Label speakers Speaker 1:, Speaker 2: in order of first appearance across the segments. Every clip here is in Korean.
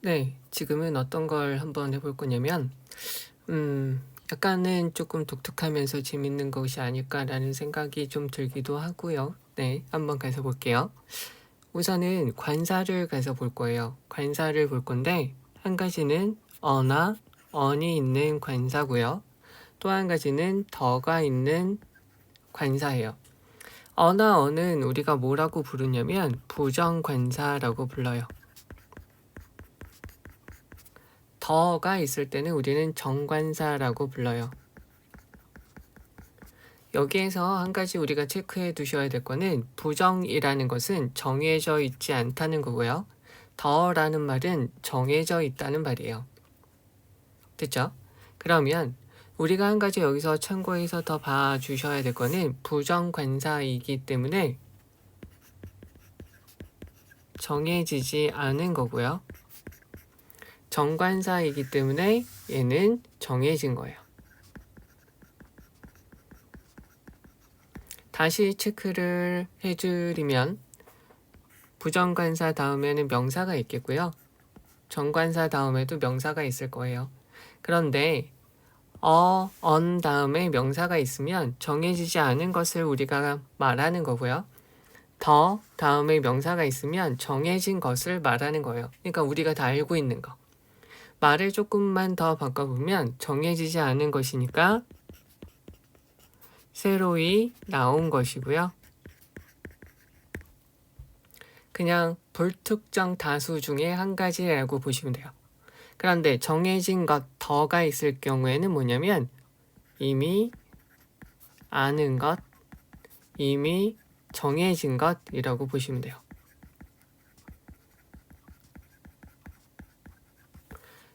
Speaker 1: 네. 지금은 어떤 걸 한번 해볼 거냐면 약간은 조금 독특하면서 재밌는 것이 아닐까라는 생각이 좀 들기도 하고요. 네. 한번 가서 볼게요. 우선은 관사를 가서 볼 거예요. 관사를 볼 건데 한 가지는 어나 언이 있는 관사고요. 또 한 가지는 더가 있는 관사예요. 어나 언은 우리가 뭐라고 부르냐면 부정관사라고 불러요. 더가 있을 때는 우리는 정관사라고 불러요. 여기에서 한 가지 우리가 체크해 두셔야 될 거는 부정이라는 것은 정해져 있지 않다는 거고요. 더라는 말은 정해져 있다는 말이에요. 됐죠? 그러면 우리가 한 가지 여기서 참고해서 더 봐주셔야 될 거는 부정관사이기 때문에 정해지지 않은 거고요. 정관사이기 때문에 얘는 정해진 거예요. 다시 체크를 해드리면 부정관사 다음에는 명사가 있겠고요. 정관사 다음에도 명사가 있을 거예요. 그런데 언 다음에 명사가 있으면 정해지지 않은 것을 우리가 말하는 거고요. 더 다음에 명사가 있으면 정해진 것을 말하는 거예요. 그러니까 우리가 다 알고 있는 거. 말을 조금만 더 바꿔보면 정해지지 않은 것이니까 새로이 나온 것이고요. 그냥 불특정 다수 중에 한 가지라고 보시면 돼요. 그런데 정해진 것 더가 있을 경우에는 뭐냐면 이미 아는 것, 이미 정해진 것이라고 보시면 돼요.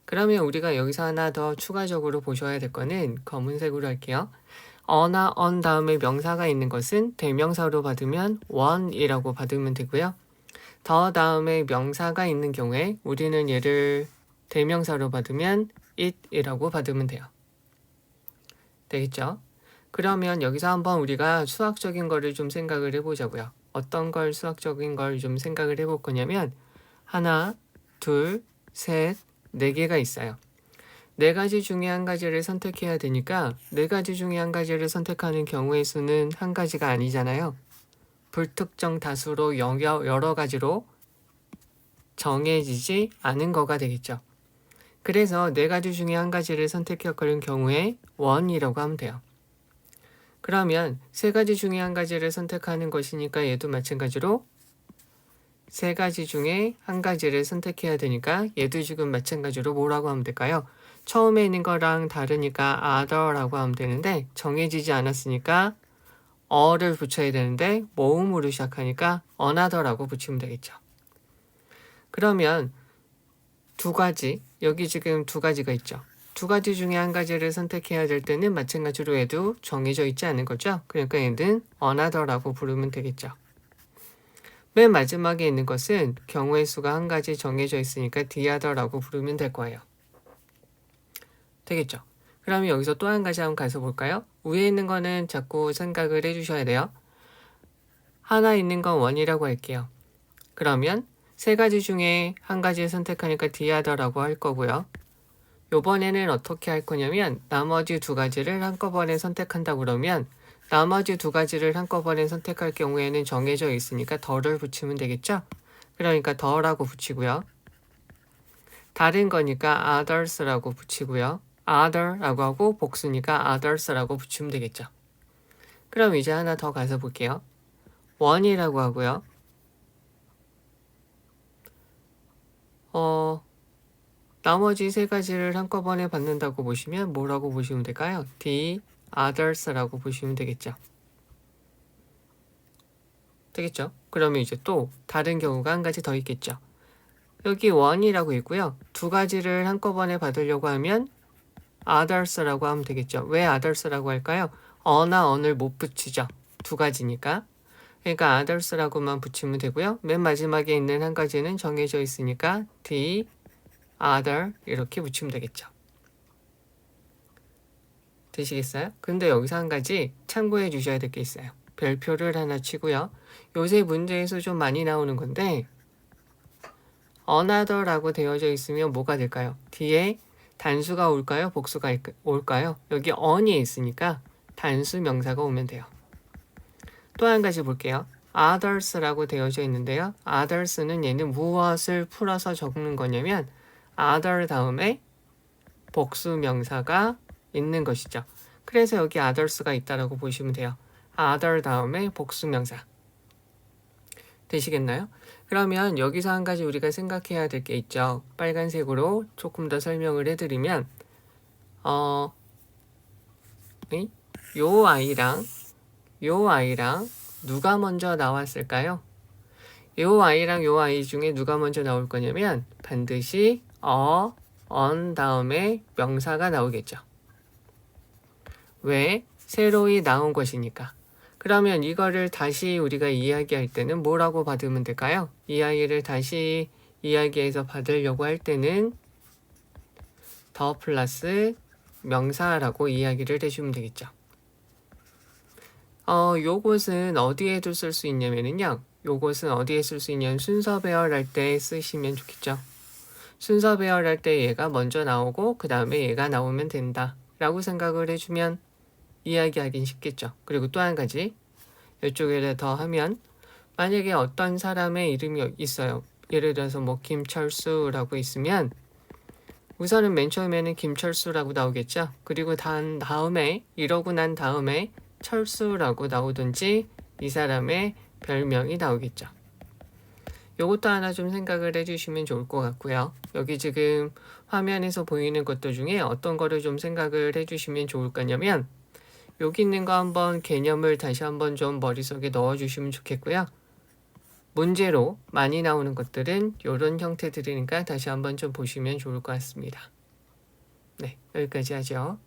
Speaker 1: 그러면 우리가 여기서 하나 더 추가적으로 보셔야 될 거는 검은색으로 할게요. 어나 언 다음에 명사가 있는 것은 대명사로 받으면 원이라고 받으면 되고요. 더 다음에 명사가 있는 경우에 우리는 얘를 대명사로 받으면 it이라고 받으면 돼요. 되겠죠? 그러면 여기서 한번 우리가 수학적인 거를 좀 생각을 해보자고요. 어떤 걸 수학적인 걸 좀 생각을 해볼 거냐면 하나, 둘, 셋, 네 개가 있어요. 네 가지 중에 한 가지를 선택해야 되니까 네 가지 중에 한 가지를 선택하는 경우의 수는 한 가지가 아니잖아요. 불특정 다수로 여러 가지로 정해지지 않은 거가 되겠죠. 그래서 네 가지 중에 한 가지를 선택할 경우에 원이라고 하면 돼요. 그러면 세 가지 중에 한 가지를 선택하는 것이니까 얘도 마찬가지로 세 가지 중에 한 가지를 선택해야 되니까 얘도 지금 마찬가지로 뭐라고 하면 될까요? 처음에 있는 거랑 다르니까 other라고 하면 되는데 정해지지 않았으니까 어를 붙여야 되는데 모음으로 시작하니까 another라고 붙이면 되겠죠. 그러면 두 가지, 여기 지금 두 가지가 있죠. 두 가지 중에 한 가지를 선택해야 될 때는 마찬가지로 얘도 정해져 있지 않은 거죠. 그러니까 얘는 another라고 부르면 되겠죠. 맨 마지막에 있는 것은 경우의 수가 한 가지 정해져 있으니까 the other라고 부르면 될 거예요. 되겠죠? 그러면 여기서 또 한 가지 한번 가서 볼까요? 위에 있는 거는 자꾸 생각을 해주셔야 돼요. 하나 있는 건 원이라고 할게요. 그러면 세 가지 중에 한 가지를 선택하니까 the other라고 할 거고요. 요번에는 어떻게 할 거냐면 나머지 두 가지를 한꺼번에 선택한다 그러면 나머지 두 가지를 한꺼번에 선택할 경우에는 정해져 있으니까 더를 붙이면 되겠죠? 그러니까 더라고 붙이고요. 다른 거니까 others라고 붙이고요. other라고 하고 복수니까 others라고 붙이면 되겠죠. 그럼 이제 하나 더 가서 볼게요. one이라고 하고요. 나머지 세 가지를 한꺼번에 받는다고 보시면 뭐라고 보시면 될까요? the others라고 보시면 되겠죠. 되겠죠? 그러면 이제 또 다른 경우가 한 가지 더 있겠죠. 여기 one이라고 있고요. 두 가지를 한꺼번에 받으려고 하면 others라고 하면 되겠죠. 왜 others라고 할까요? 어나 언을 못 붙이죠. 두 가지니까. 그러니까 others라고만 붙이면 되고요. 맨 마지막에 있는 한 가지는 정해져 있으니까 the other 이렇게 붙이면 되겠죠. 되시겠어요? 근데 여기서 한 가지 참고해 주셔야 될 게 있어요. 별표를 하나 치고요. 요새 문제에서 좀 많이 나오는 건데 another라고 되어져 있으면 뭐가 될까요? 뒤에 단수가 올까요? 복수가 올까요? 여기 on이 있으니까 단수 명사가 오면 돼요. 또 한 가지 볼게요. others라고 되어져 있는데요. others는 얘는 무엇을 풀어서 적는 거냐면 other 다음에 복수 명사가 있는 것이죠. 그래서 여기 others가 있다라고 보시면 돼요. other 다음에 복수 명사. 되시겠나요? 그러면 여기서 한 가지 우리가 생각해야 될 게 있죠. 빨간색으로 조금 더 설명을 해드리면 요 아이랑 누가 먼저 나왔을까요? 요 아이랑 요 아이 중에 누가 먼저 나올 거냐면 반드시 on 다음에 명사가 나오겠죠. 왜? 새로이 나온 것이니까. 그러면 이거를 다시 우리가 이야기할 때는 뭐라고 받으면 될까요? 이 아이를 다시 이야기해서 받으려고 할 때는 더 플러스 명사라고 이야기를 해주면 되겠죠. 요것은 어디에도 쓸 수 있냐면요. 요것은 어디에 쓸 수 있냐면 순서 배열할 때 쓰시면 좋겠죠. 순서 배열할 때 얘가 먼저 나오고 그 다음에 얘가 나오면 된다 라고 생각을 해주면 이야기하긴 쉽겠죠. 그리고 또 한 가지 이쪽에 더 하면 만약에 어떤 사람의 이름이 있어요. 예를 들어서 뭐 김철수라고 있으면 우선은 맨 처음에는 김철수라고 나오겠죠. 그리고 다음에 이러고 난 다음에 철수라고 나오든지 이 사람의 별명이 나오겠죠. 요것도 하나 좀 생각을 해주시면 좋을 것 같고요. 여기 지금 화면에서 보이는 것들 중에 어떤 거를 좀 생각을 해주시면 좋을 거냐면 여기 있는 거 한번 개념을 다시 한번 좀 머릿속에 넣어주시면 좋겠고요. 문제로 많이 나오는 것들은 이런 형태들이니까 다시 한번 좀 보시면 좋을 것 같습니다. 네, 여기까지 하죠.